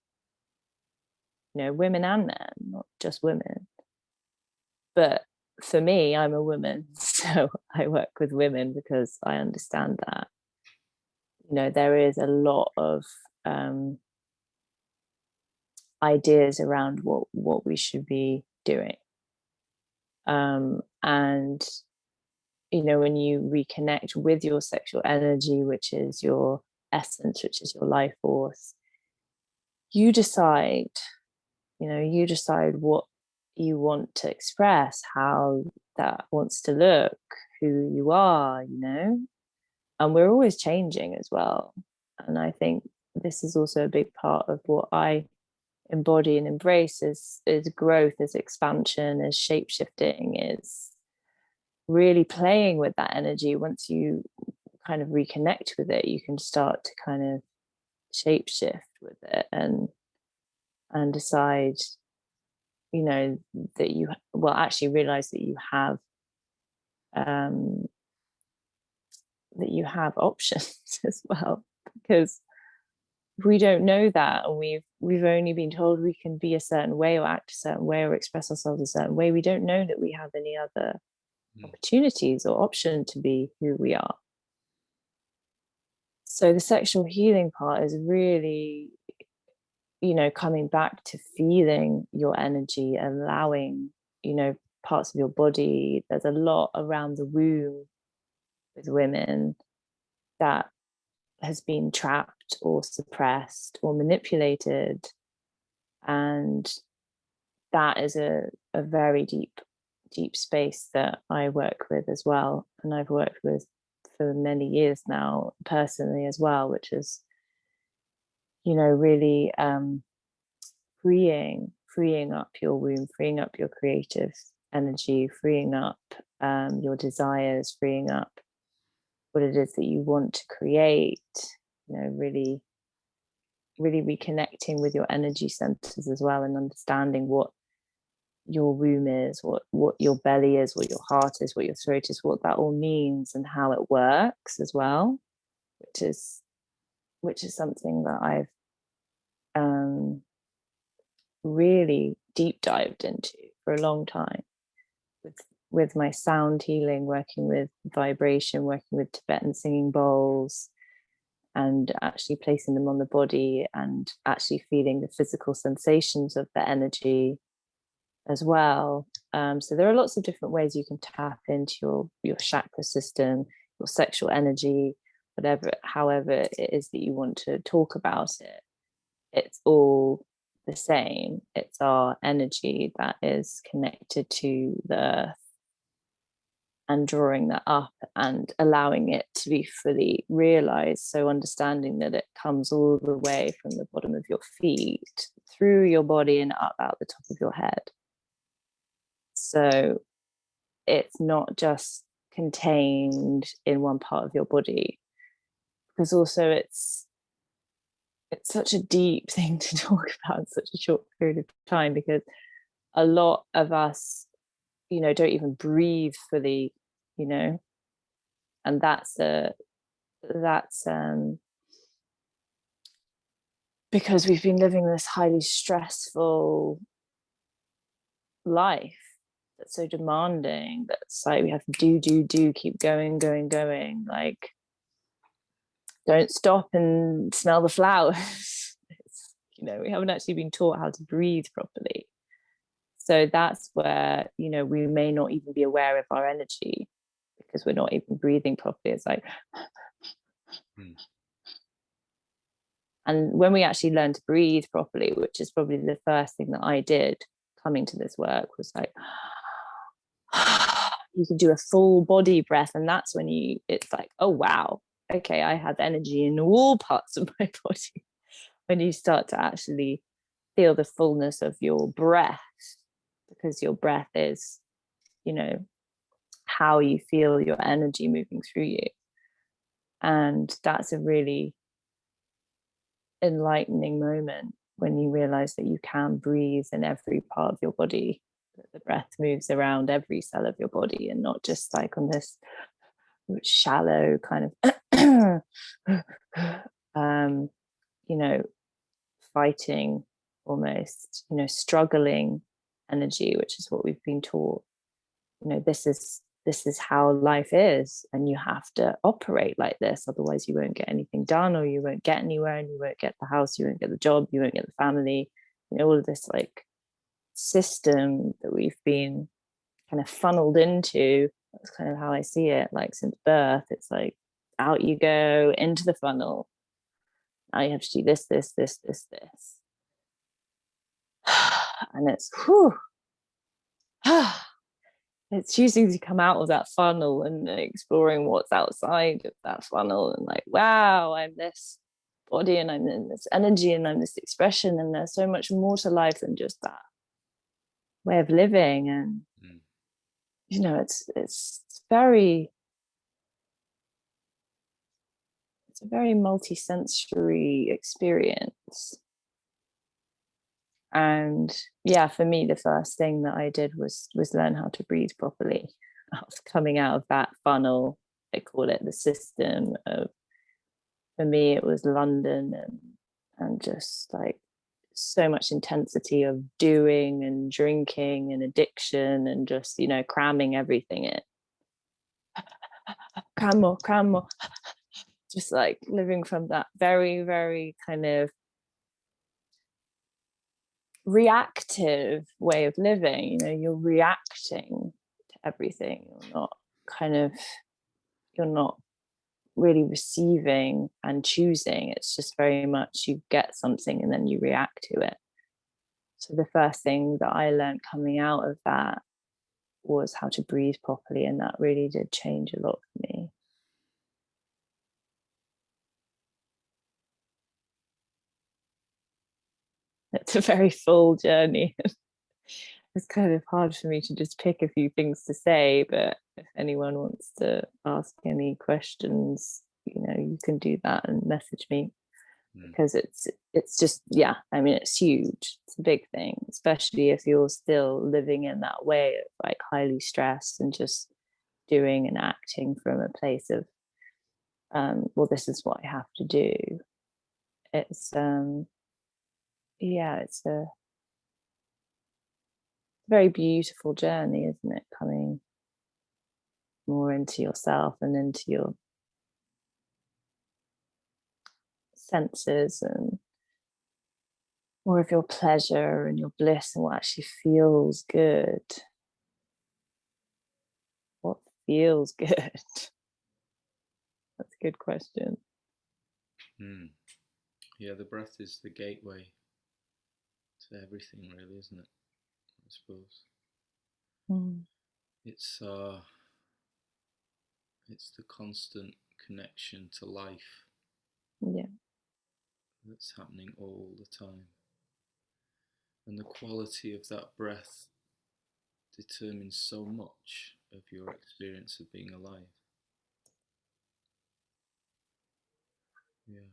women and men, not just women. But for me, I'm a woman, so I work with women because I understand that there is a lot of ideas around what we should be doing, and when you reconnect with your sexual energy, which is your essence, which is your life force, you decide, you decide what you want to express, how that wants to look, who you are, and we're always changing as well. And I think this is also a big part of what I embody and embrace is growth, is expansion, is shape shifting, is really playing with that energy. Once you kind of reconnect with it, you can start to kind of shape shift with it and decide, that you actually realize that um you have options as well, because we don't know that, and we've only been told we can be a certain way or act a certain way or express ourselves a certain way. We don't know that we have any other opportunities or option to be who we are. So the sexual healing part is really, coming back to feeling your energy, allowing, parts of your body. There's a lot around the womb with women that has been trapped or suppressed or manipulated. And that is a very deep space that I work with as well. And I've worked with for many years now personally as well, which is, really freeing up your womb, freeing up your creative energy, freeing up your desires, freeing up what it is that you want to create, really reconnecting with your energy centers as well, and understanding what your womb is, what your belly is, what your heart is, what your throat is, what that all means and how it works as well, which is something that I've really deep dived into for a long time with my sound healing, working with vibration, working with Tibetan singing bowls, and actually placing them on the body and actually feeling the physical sensations of the energy as well. So there are lots of different ways you can tap into your chakra system, your sexual energy, however it is that you want to talk about it. It's all the same. It's our energy that is connected to the earth, and drawing that up and allowing it to be fully realized. So understanding that it comes all the way from the bottom of your feet, through your body and up out the top of your head. So it's not just contained in one part of your body, because also it's such a deep thing to talk about in such a short period of time, because a lot of us, don't even breathe fully, and that's because we've been living this highly stressful life that's so demanding, that's like we have to do, keep going, like don't stop and smell the flowers. We haven't actually been taught how to breathe properly. So that's where, we may not even be aware of our energy, because we're not even breathing properly. It's like, and when we actually learn to breathe properly, which is probably the first thing that I did coming to this work, was like, you can do a full body breath. And that's when it's like, oh, wow, okay, I have energy in all parts of my body. When you start to actually feel the fullness of your breath, because your breath is, how you feel your energy moving through you. And that's a really enlightening moment when you realize that you can breathe in every part of your body, that the breath moves around every cell of your body, and not just like on this shallow kind of fighting, almost, struggling energy, which is what we've been taught. This is how life is, and you have to operate like this, otherwise you won't get anything done, or you won't get anywhere, and you won't get the house, you won't get the job, you won't get the family, all of this like system that we've been kind of funneled into. That's kind of how I see it, like since birth. It's like out you go into the funnel, Now you have to do this, this, this, this, this. And it's whew, it's choosing to come out of that funnel and exploring what's outside of that funnel, and like, wow, I'm this body and I'm in this energy and I'm this expression, and there's so much more to life than just that way of living. And you know, it's a very multi-sensory experience. And yeah, for me, the first thing that I did was learn how to breathe properly. I was coming out of that funnel. I call it the system of, for me, it was London and just like so much intensity of doing and drinking and addiction and just, you know, cramming everything in. Cram more. Just like living from that very, very kind of reactive way of living. You know, you're reacting to everything. You're not really receiving and choosing. It's just very much you get something and then you react to it. So the first thing that I learned coming out of that was how to breathe properly, and that really did change a lot for me. It's a very full journey. It's kind of hard for me to just pick a few things to say, but if anyone wants to ask any questions, you know, you can do that and message me, because it's just, yeah, I mean, it's huge. It's a big thing, especially if you're still living in that way of like highly stressed and just doing and acting from a place of well, this is what I have to do. It's yeah, it's a very beautiful journey, isn't it? Coming more into yourself and into your senses, and more of your pleasure and your bliss and what actually feels good. What feels good? That's a good question. Yeah, the breath is the gateway to everything, really, isn't it? I suppose. It's the constant connection to life. Yeah. That's happening all the time. And the quality of that breath determines so much of your experience of being alive. Yeah.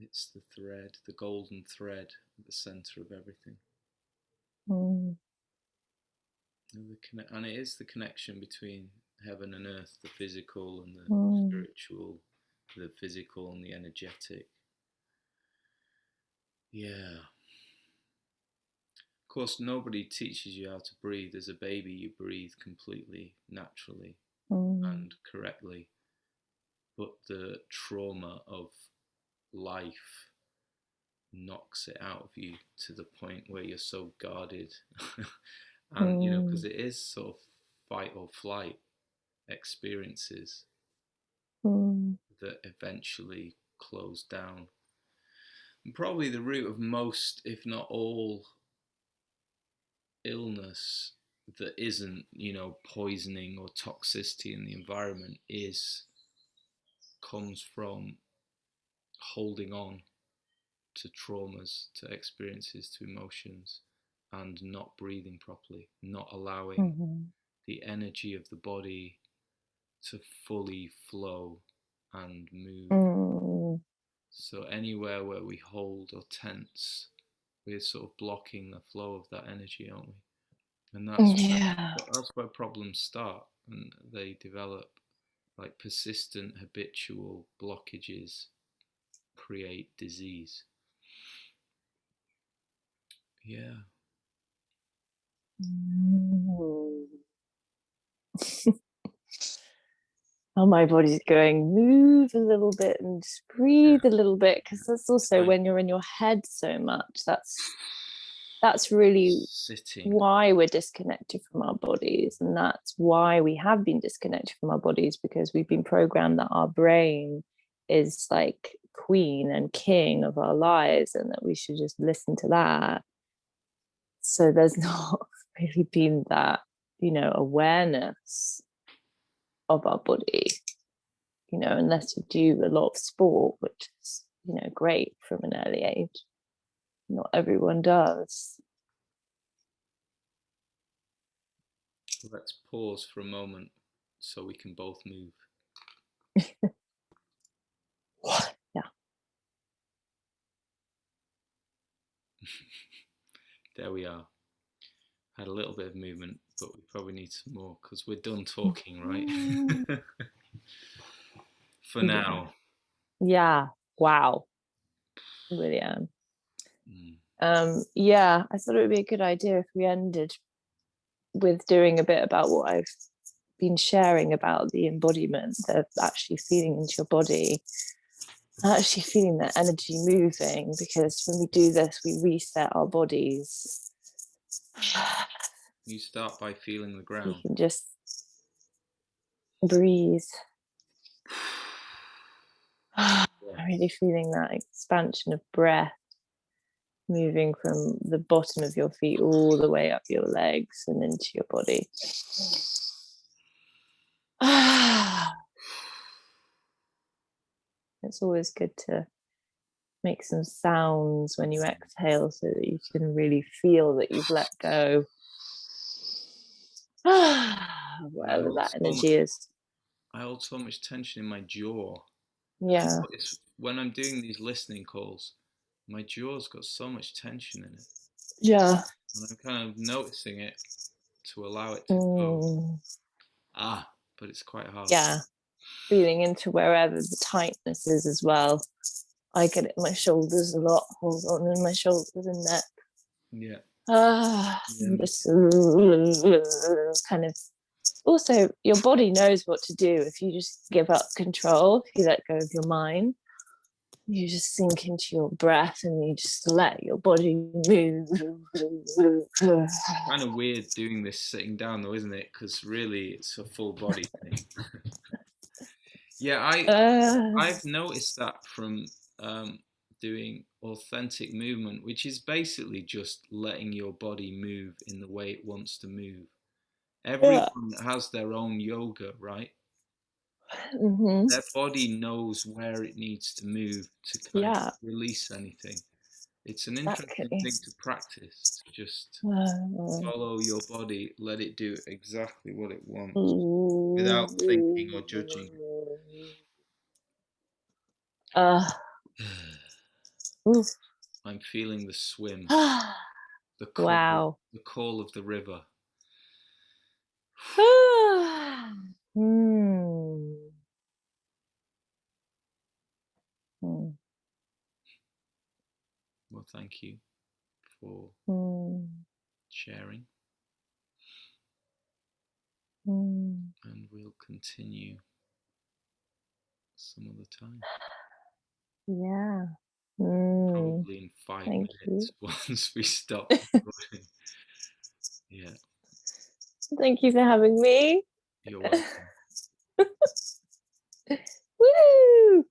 It's the thread, the golden thread at the center of everything. And it is the connection between heaven and earth, the physical and the spiritual, the physical and the energetic. Yeah. Of course, nobody teaches you how to breathe. As a baby, you breathe completely naturally and correctly. But the trauma of life knocks it out of you to the point where you're so guarded. And, you know, because it is sort of fight or flight experiences that eventually close down. And probably the root of most, if not all, illness that isn't, you know, poisoning or toxicity in the environment comes from holding on to traumas, to experiences, to emotions, and not breathing properly, not allowing the energy of the body to fully flow and move. So anywhere where we hold or tense, we're sort of blocking the flow of that energy, aren't we? And that's where problems start, and they develop. Like persistent habitual blockages create disease. Yeah. Oh, my body's going, move a little bit and just breathe a little bit, because that's also when you're in your head so much. That's really why we're disconnected from our bodies, and that's why we have been disconnected from our bodies, because we've been programmed that our brain is like queen and king of our lives, and that we should just listen to that. So there's not really been that, awareness of our body, unless you do a lot of sport, which is, great from an early age. Not everyone does. Let's pause for a moment so we can both move. Yeah. There we are. Had a little bit of movement, but we probably need some more because we're done talking, right? For now. Yeah. Wow. Really am. Yeah, I thought it would be a good idea if we ended with doing a bit about what I've been sharing about the embodiment of actually feeling into your body, actually feeling that energy moving, because when we do this, we reset our bodies. You start by feeling the ground. You can just breathe. Really feeling that expansion of breath moving from the bottom of your feet all the way up your legs and into your body. It's always good to make some sounds when you exhale so that you can really feel that you've let go. Whatever that energy is. I hold so much tension in my jaw. Yeah. When I'm doing these listening calls, my jaw's got so much tension in it. Yeah. And I'm kind of noticing it to allow it to go. But it's quite hard. Yeah. Feeling into wherever the tightness is as well. I get it in my shoulders a lot. Hold on in my shoulders and neck. Yeah. Just kind of. Also, your body knows what to do if you just give up control, if you let go of your mind. You just sink into your breath and you just let your body move. Kind of weird doing this sitting down though, isn't it? Because really it's a full body thing. Yeah, I've noticed that from doing authentic movement, which is basically just letting your body move in the way it wants to move. Everyone has their own yoga, right? Mm-hmm. Their body knows where it needs to move to kind of release anything. It's an interesting thing to practice, to just follow your body, let it do exactly what it wants without thinking or judging. I'm feeling the swim, the call of the river. Well, thank you for sharing. And we'll continue some other time. Yeah. Probably in 5 minutes once we stop recording. Yeah. Thank you for having me. You're welcome. Woo!